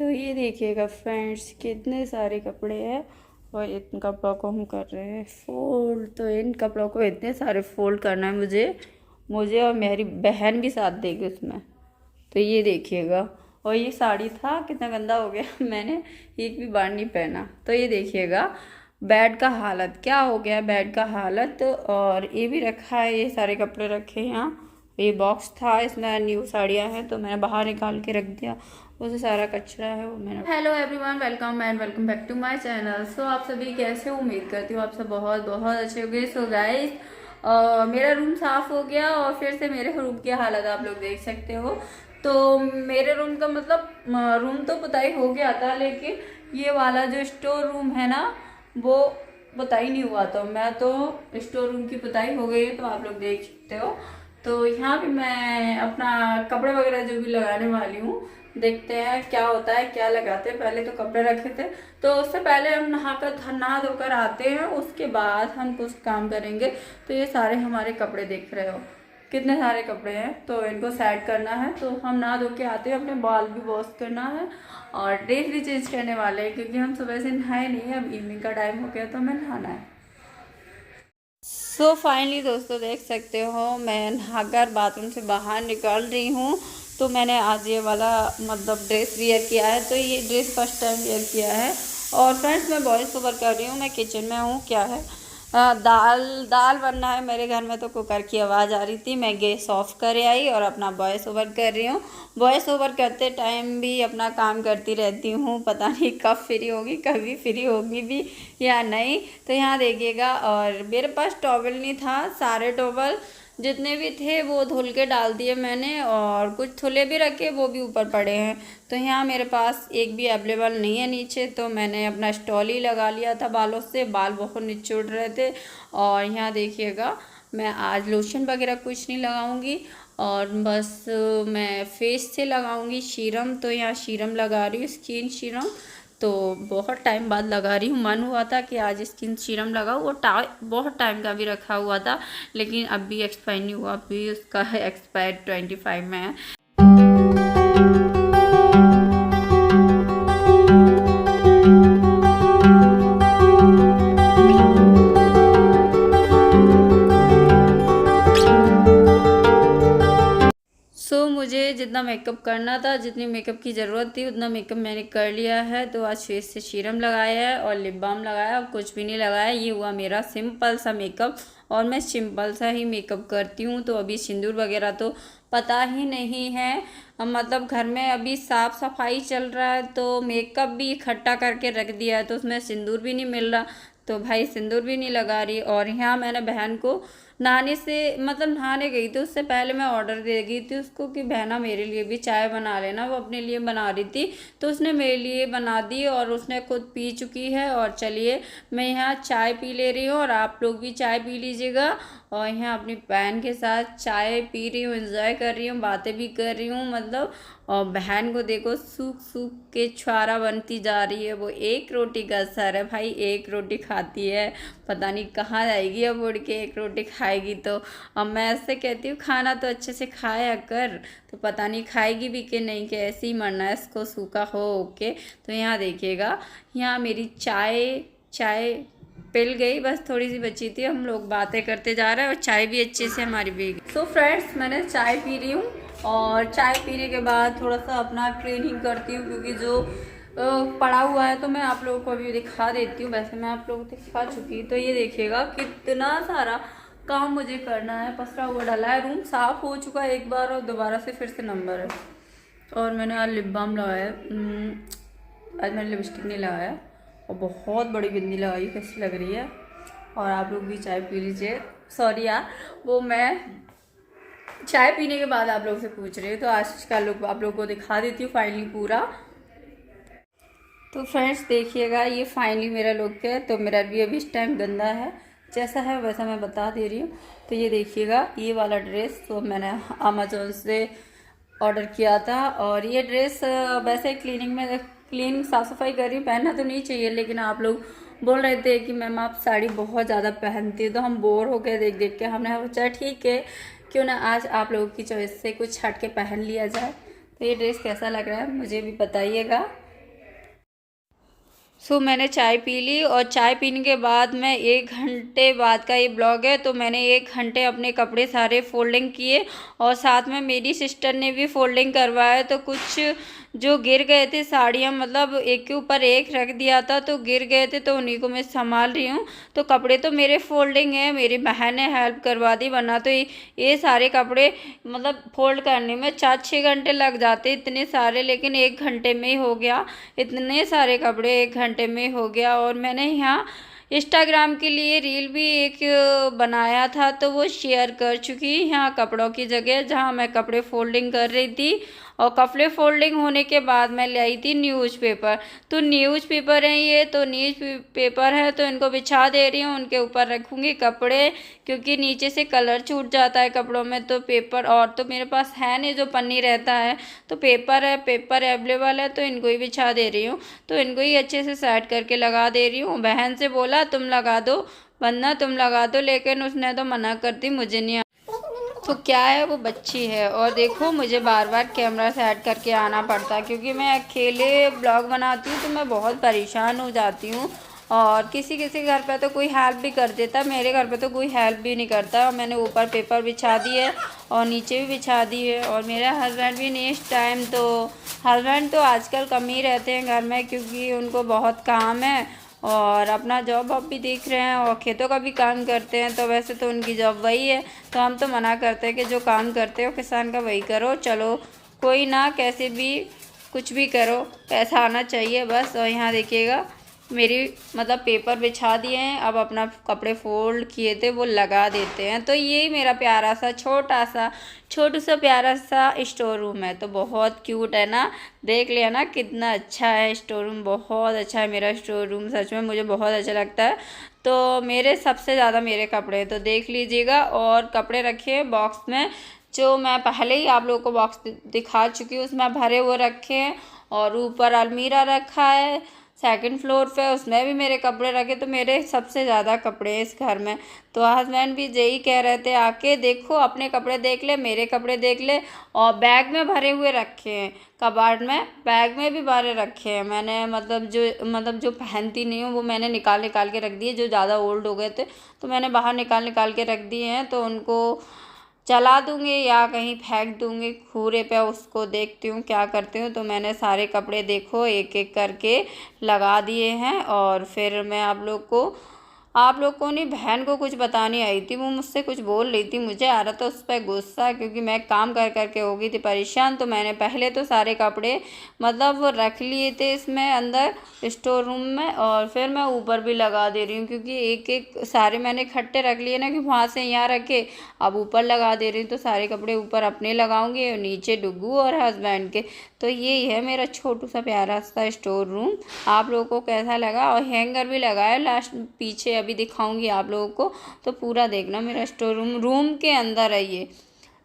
तो ये देखिएगा फ्रेंड्स, कितने सारे कपड़े हैं और इन कपड़ों को हम कर रहे हैं फोल्ड। तो इन कपड़ों को इतने सारे फोल्ड करना है मुझे और मेरी बहन भी साथ देगी उसमें। तो ये देखिएगा, और ये साड़ी था कितना गंदा हो गया मैंने एक भी बार नहीं पहना। तो ये देखिएगा बेड का हालत क्या हो गया, बेड का हालत। और ये भी रखा है, ये सारे कपड़े रखे हैं यहाँ। ये बॉक्स था, इसमें न्यू साड़ियाँ हैं तो मैंने बाहर निकाल के रख दिया। उससे सारा कचरा है वो मैंने। Hello everyone, welcome and welcome back to my channel. So आप सभी कैसे हो? उम्मीद करती हूँ आप सब बहुत बहुत अच्छे हो गए। सो गाइस, मेरा रूम साफ हो गया और फिर से मेरे रूम की हालत आप लोग देख सकते हो। तो मेरे रूम का मतलब रूम तो पुताई हो गया था, लेकिन ये वाला जो स्टोर रूम है ना वो पुताई नहीं हुआ। तो मैं तो स्टोर रूम की पुताई हो गई है, तो आप लोग देख सकते हो। तो यहाँ भी मैं अपना कपड़े वगैरह जो भी लगाने वाली हूँ, देखते हैं क्या होता है, क्या लगाते हैं। पहले तो कपड़े रखे थे, तो उससे पहले हम नहा धोकर आते हैं, उसके बाद हम कुछ काम करेंगे। तो ये सारे हमारे कपड़े देख रहे हो, कितने सारे कपड़े हैं। तो इनको सेट करना है, तो हम नहा धो के आते हैं, अपने बाल भी वॉश करना है और ड्रेस भी चेंज करने वाले हैं, क्योंकि हम सुबह से नहाए नहीं है। अब इवनिंग का टाइम हो गया तो हमें नहाना है। सो फाइनली दोस्तों देख सकते हो, मैं नहाकर बाथरूम से बाहर निकल रही हूँ। तो मैंने आज ये वाला मतलब ड्रेस वेयर किया है। तो ये ड्रेस फर्स्ट टाइम वेयर किया है। और फ्रेंड्स मैं वॉइस ओवर कर रही हूँ, मैं किचन में हूँ। क्या है, दाल बनना है मेरे घर में। तो कुकर की आवाज़ आ रही थी, मैं गैस ऑफ कर आई और अपना वॉइस ओवर कर रही हूँ। वॉइस ओवर करते टाइम भी अपना काम करती रहती हूँ, पता नहीं कब फ्री होगी, कभी फ्री होगी भी या नहीं। तो यहाँ देखिएगा, और मेरे पास टॉवल नहीं था, सारे टॉवल जितने भी थे वो धुल के डाल दिए मैंने, और कुछ धुले भी रखे वो भी ऊपर पड़े हैं। तो यहाँ मेरे पास एक भी अवेलेबल नहीं है नीचे, तो मैंने अपना स्टॉल ही लगा लिया था बालों से। बाल बहुत निचोड़ रहे थे। और यहाँ देखिएगा, मैं आज लोशन वगैरह कुछ नहीं लगाऊंगी, और बस मैं फेस से लगाऊंगी सीरम। तो यहाँ सीरम लगा रही हूँ, स्किन सीरम। तो बहुत टाइम बाद लगा रही हूँ, मन हुआ था कि आज स्किन सीरम लगाऊँ। वो बहुत टाइम का भी रखा हुआ था, लेकिन अब भी एक्सपायर नहीं हुआ, अभी उसका एक्सपायर 25 में है। मुझे जितना मेकअप करना था, जितनी मेकअप की ज़रूरत थी उतना मेकअप मैंने कर लिया है। तो आज फेस से सीरम लगाया है और लिप बाम लगाया, कुछ भी नहीं लगाया। ये हुआ मेरा सिंपल सा मेकअप, और मैं सिंपल सा ही मेकअप करती हूँ। तो अभी सिंदूर वगैरह तो पता ही नहीं है, मतलब घर में अभी साफ़ सफाई चल रहा है, तो मेकअप भी इकट्ठा करके रख दिया है, तो उसमें सिंदूर भी नहीं मिल रहा। तो भाई सिंदूर भी नहीं लगा रही। और यहाँ मैंने बहन को नहाने से मतलब नहाने गई थी, उससे पहले मैं ऑर्डर दे गई थी उसको कि बहना मेरे लिए भी चाय बना लेना। वो अपने लिए बना रही थी, तो उसने मेरे लिए बना दी और उसने खुद पी चुकी है। और चलिए मैं यहाँ चाय पी ले रही हूँ, और आप लोग भी चाय पी लीजिएगा। और यहाँ अपनी बहन के साथ चाय पी रही हूँ, एंजॉय कर रही हूँ, बातें भी कर रही हूँ मतलब। और बहन को देखो सूख सूख के छुआरा बनती जा रही है। वो एक रोटी का असर है भाई, एक रोटी खाती है, पता नहीं कहाँ जाएगी अब उड़ के, एक रोटी खाएगी तो। अब मैं ऐसे कहती हूँ खाना तो अच्छे से खाया कर, तो पता नहीं खाएगी भी कि नहीं, कि ऐसे ही मरना है इसको सूखा हो ओके। तो यहाँ देखिएगा, यहाँ मेरी चाय पिल गई, बस थोड़ी सी बची थी। हम लोग बातें करते जा रहे हैं और चाय भी अच्छे से हमारी पी गई। सो फ्रेंड्स, मैंने चाय पी रही हूँ, और चाय पीने के बाद थोड़ा सा अपना क्लीनिंग करती हूँ, क्योंकि जो पड़ा हुआ है तो मैं आप लोगों को अभी दिखा देती हूँ। वैसे मैं आप लोगों को दिखा चुकी। तो ये देखिएगा कितना सारा काम मुझे करना है, पसरा हुआ डाला है। रूम साफ हो चुका है एक बार और दोबारा से फिर से नंबर है। और मैंने आज लिप बाम लगाया, आज मैंने लिपस्टिक नहीं लगाया, और बहुत बड़ी बिंदी लगाई, कैसी लग रही है। और आप लोग भी चाय पी लीजिए। सॉरी यार, वो मैं चाय पीने के बाद आप लोगों से पूछ रही हूँ, तो आज का लुक आप लोगों को दिखा देती हूँ फाइनली पूरा। तो फ्रेंड्स देखिएगा, ये फाइनली मेरा लुक है। तो मेरा भी अभी इस टाइम गंदा है, जैसा है वैसा मैं बता दे रही हूँ। तो ये देखिएगा, ये वाला ड्रेस तो मैंने अमेजोन से ऑर्डर किया था। और ये ड्रेस वैसे क्लीनिंग साफ़ सफाई कर रही हूँ, पहनना तो नहीं चाहिए, लेकिन आप लोग बोल रहे थे कि मैम आप साड़ी बहुत ज़्यादा पहनती है, तो हम बोर हो गए देख देख के। हमने सोचा ठीक है, क्यों ना आज आप लोगों की चॉइस से कुछ हट के पहन लिया जाए। तो ये ड्रेस कैसा लग रहा है मुझे भी बताइएगा। मैंने चाय पी ली और चाय पीने के बाद मैं 1 घंटे बाद का ये ब्लॉग है। तो मैंने 1 घंटे अपने कपड़े सारे फोल्डिंग किए और साथ में मेरी सिस्टर ने भी फोल्डिंग करवाया। तो कुछ जो गिर गए थे साड़ियाँ, मतलब एक के ऊपर एक रख दिया था तो गिर गए थे, तो उन्हीं को मैं संभाल रही हूँ। तो कपड़े तो मेरे फोल्डिंग है, मेरी बहन ने हेल्प करवा दी, वरना तो ये सारे कपड़े मतलब फोल्ड करने में 4-6 घंटे लग जाते इतने सारे, लेकिन 1 घंटे में ही हो गया। इतने सारे कपड़े 1 घंटे में हो गया। और मैंने यहाँ इंस्टाग्राम के लिए रील भी एक बनाया था, तो वो शेयर कर चुकी यहाँ कपड़ों की जगह जहाँ मैं कपड़े फोल्डिंग कर रही थी। और कपड़े फोल्डिंग होने के बाद मैं ले आई थी न्यूज़पेपर। तो न्यूज़पेपर है ये, तो न्यूज़पेपर है तो इनको बिछा दे रही हूँ, उनके ऊपर रखूँगी कपड़े, क्योंकि नीचे से कलर छूट जाता है कपड़ों में। तो पेपर और तो मेरे पास है नहीं जो पन्नी रहता है, तो पेपर है, पेपर अवेलेबल है, तो इनको ही बिछा दे रही हूँ। तो इनको ही अच्छे से सेट करके लगा दे रही हूँ। बहन से बोला तुम लगा दो, वरना तुम लगा दो, लेकिन उसने तो मना कर दी, मुझे नहीं। तो क्या है, वो बच्ची है। और देखो मुझे बार बार कैमरा सेट करके आना पड़ता है, क्योंकि मैं अकेले ब्लॉग बनाती हूँ तो मैं बहुत परेशान हो जाती हूँ। और किसी किसी घर पे तो कोई हेल्प भी कर देता, मेरे घर पे तो कोई हेल्प भी नहीं करता। और मैंने ऊपर पेपर बिछा दी है और नीचे भी बिछा दी है। और मेरा हस्बैंड भी नहीं इस टाइम, तो हस्बैंड तो आजकल कम ही रहते हैं घर में, क्योंकि उनको बहुत काम है और अपना जॉब वॉब भी देख रहे हैं और खेतों का भी काम करते हैं। तो वैसे तो उनकी जॉब वही है, तो हम तो मना करते हैं कि जो काम करते हो किसान का वही करो। चलो कोई ना, कैसे भी कुछ भी करो, पैसा आना चाहिए बस। और यहाँ देखिएगा मेरी मतलब पेपर बिछा दिए हैं, अब अपना कपड़े फोल्ड किए थे वो लगा देते हैं। तो यही मेरा प्यारा सा छोटू सा प्यारा सा स्टोर रूम है। तो बहुत क्यूट है ना, देख लिया ना कितना अच्छा है स्टोर रूम, बहुत अच्छा है मेरा स्टोर रूम, सच में मुझे बहुत अच्छा लगता है। तो मेरे सबसे ज़्यादा मेरे कपड़े तो देख लीजिएगा। और कपड़े रखे हैं बॉक्स में, जो मैं पहले ही आप लोगों को बॉक्स दिखा चुकी हूँ, उसमें भरे हुए रखे हैं। और ऊपर अलमीरा रखा है 2nd फ्लोर पे, उसमें भी मेरे कपड़े रखे। तो मेरे सबसे ज़्यादा कपड़े हैं इस घर में। तो हस्बैंड भी यही कह रहे थे, आके देखो अपने कपड़े देख ले, मेरे कपड़े देख ले। और बैग में भरे हुए रखे हैं, कबाड़ में बैग में भी भरे रखे हैं मैंने। मतलब जो पहनती नहीं हूँ वो मैंने निकाल निकाल के रख दिए, जो ज़्यादा ओल्ड हो गए थे तो मैंने बाहर निकाल निकाल के रख दिए हैं। तो उनको जला दूँगी या कहीं फेंक दूँगी कूड़े पे, उसको देखती हूँ क्या करती हूँ। तो मैंने सारे कपड़े देखो एक एक करके लगा दिए हैं। और फिर मैं आप लोग को नहीं, बहन को कुछ बताने आई थी, वो मुझसे कुछ बोल रही थी, मुझे आ रहा था उस पर गुस्सा, क्योंकि मैं काम कर करके हो गई थी परेशान। तो मैंने पहले तो सारे कपड़े मतलब वो रख लिए थे इसमें अंदर स्टोर रूम में, और फिर मैं ऊपर भी लगा दे रही हूँ, क्योंकि एक एक सारे मैंने इकट्ठे रख लिए ना कि वहाँ से यहाँ रखे, अब ऊपर लगा दे रही हूँ। तो सारे कपड़े ऊपर अपने लगाऊंगी और नीचे डुग्गू और हस्बैंड के। तो यही है मेरा छोटू सा प्यारा सा स्टोर रूम। आप लोगों को कैसा लगा? और हैंगर भी लगाया लास्ट पीछे, अभी दिखाऊंगी आप लोगों को, तो पूरा देखना। मेरा स्टोर रूम के अंदर है ये,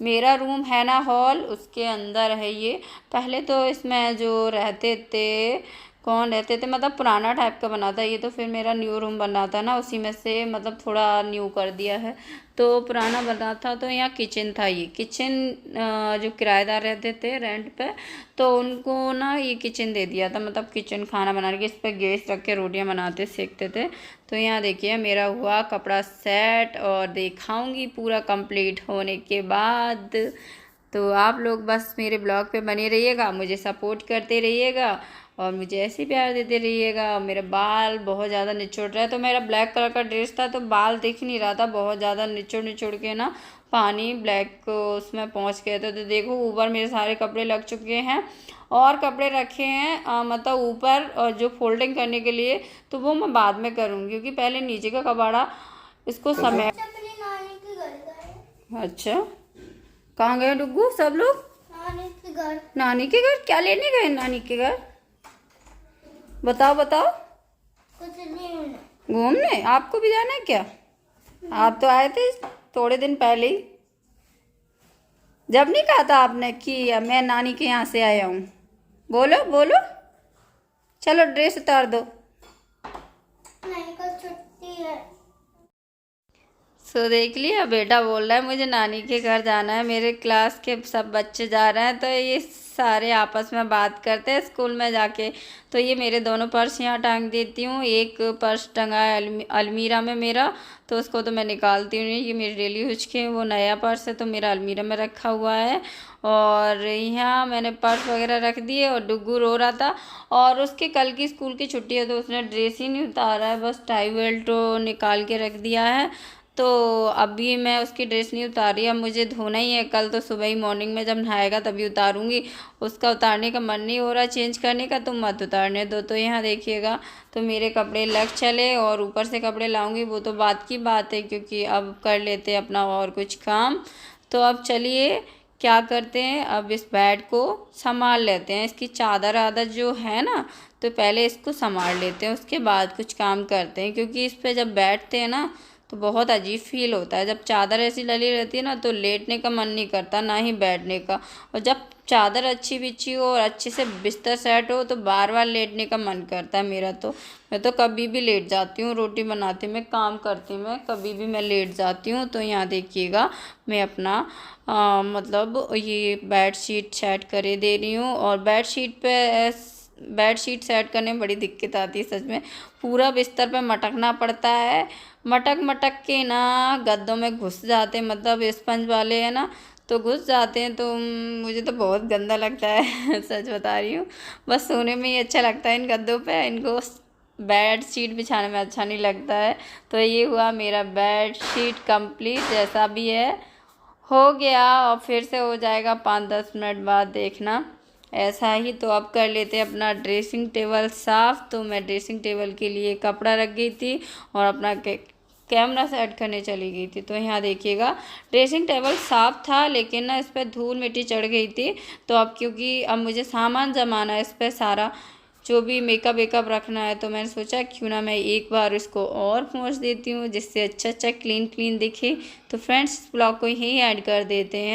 मेरा रूम है ना हॉल, उसके अंदर है ये। पहले तो इसमें जो रहते थे, कौन रहते थे, मतलब पुराना टाइप का बना था ये, तो फिर मेरा न्यू रूम बना था ना, उसी में से मतलब थोड़ा न्यू कर दिया है। तो पुराना बना था तो यहाँ किचन था, ये किचन जो किराएदार रहते थे रेंट पे, तो उनको ना ये किचन दे दिया था, मतलब किचन खाना बनाने के, इस पर गैस रख के रोटियाँ बनाते सेकते थे। तो यहाँ देखिए मेरा हुआ कपड़ा सेट, और दिखाऊंगी पूरा कंप्लीट होने के बाद। तो आप लोग बस मेरे ब्लॉग पे बने रहिएगा, मुझे सपोर्ट करते रहिएगा और मुझे ऐसे ही प्यार देते रहिएगा। मेरे बाल बहुत ज़्यादा निचोड़ रहा है, तो मेरा ब्लैक कलर का ड्रेस था तो बाल दिख नहीं रहा था, बहुत ज़्यादा निचोड़ निचोड़ के ना पानी ब्लैक को उसमें पहुंच गए थे। तो देखो ऊपर मेरे सारे कपड़े लग चुके हैं, और कपड़े रखे हैं मतलब ऊपर, और जो फोल्डिंग करने के लिए तो वो मैं बाद में करूँगी, क्योंकि पहले नीचे का कबाड़ा इसको समय। अच्छा, कहाँ गए डुग्गू सब लोग? नानी के घर। नानी के घर? क्या लेने गए नानी के घर? बताओ बताओ। कुछ नहीं, घूमने? आपको भी जाना है क्या? आप तो आए थे थोड़े दिन पहले ही, जब नहीं कहा था आपने कि मैं नानी के यहाँ से आया हूँ? बोलो बोलो, चलो ड्रेस उतार दो। नहीं, कल छुट्टी है। सो देख लिया, बेटा बोल रहा है मुझे नानी के घर जाना है, मेरे क्लास के सब बच्चे जा रहे हैं, तो ये सारे आपस में बात करते हैं स्कूल में जाके। तो ये मेरे दोनों पर्स यहाँ टांग देती हूँ, एक पर्स टंगा है अलमीरा में मेरा, तो उसको तो मैं निकालती हूँ नहीं, ये मेरे डेली यूज के वो नया पर्स है तो मेरा अलमीरा में रखा हुआ है। और यहाँ मैंने पर्स वगैरह रख दिए और डुग्गू रो रहा था, और उसके कल की स्कूल की छुट्टी है तो उसने ड्रेस ही नहीं उतारा है, बस टाई बेल्ट निकाल के रख दिया है। तो अभी मैं उसकी ड्रेस नहीं उतारी, अब मुझे धोना ही है, कल तो सुबह ही मॉर्निंग में जब नहाएगा तभी उतारूंगी। उसका उतारने का मन नहीं हो रहा चेंज करने का, तुम मत उतारने दो। तो यहाँ देखिएगा, तो मेरे कपड़े लग चले और ऊपर से कपड़े लाऊंगी वो तो बात की बात है, क्योंकि अब कर लेते हैं अपना और कुछ काम। तो अब चलिए क्या करते हैं, अब इस बेड को संभाल लेते हैं, इसकी चादर आदत जो है ना, तो पहले इसको संभाल लेते हैं, उसके बाद कुछ काम करते हैं। क्योंकि इस पर जब बैठते हैं ना तो बहुत अजीब फील होता है, जब चादर ऐसी डली रहती है ना तो लेटने का मन नहीं करता ना ही बैठने का, और जब चादर अच्छी बिछी हो और अच्छे से बिस्तर सेट हो तो बार बार लेटने का मन करता है मेरा। तो मैं तो कभी भी लेट जाती हूँ, रोटी बनाती मैं, काम करती मैं, कभी भी मैं लेट जाती हूँ। तो यहाँ देखिएगा मैं अपना मतलब ये बेड शीट सेट करे दे रही हूँ, और बेड शीट सेट करने में बड़ी दिक्कत आती है सच में, पूरा बिस्तर पे मटकना पड़ता है, मटक मटक के ना गद्दों में घुस जाते, मतलब स्पंज वाले हैं ना तो घुस जाते हैं। तो मुझे तो बहुत गंदा लगता है सच बता रही हूँ, बस सोने में ही अच्छा लगता है इन गद्दों पे, इनको बेड शीट बिछाने में अच्छा नहीं लगता है। तो ये हुआ मेरा बेड शीट कंप्लीट, जैसा भी है हो गया, और फिर से हो जाएगा 5-10 मिनट बाद, देखना ऐसा ही। तो अब कर लेते हैं अपना ड्रेसिंग टेबल साफ़। तो मैं ड्रेसिंग टेबल के लिए कपड़ा रख गई थी और अपना कैमरा सेट करने चली गई थी। तो यहाँ देखिएगा ड्रेसिंग टेबल साफ़ था, लेकिन ना इस पर धूल मिट्टी चढ़ गई थी। तो अब क्योंकि अब मुझे सामान जमाना है इस पर सारा, जो भी मेकअप वेकअप रखना है, तो मैंने सोचा क्यों ना मैं एक बार इसको और पोंछ देती हूँ जिससे अच्छा अच्छा क्लीन क्लीन दिखे। तो फ्रेंड्स ब्लॉग को यहीं ऐड कर देते हैं।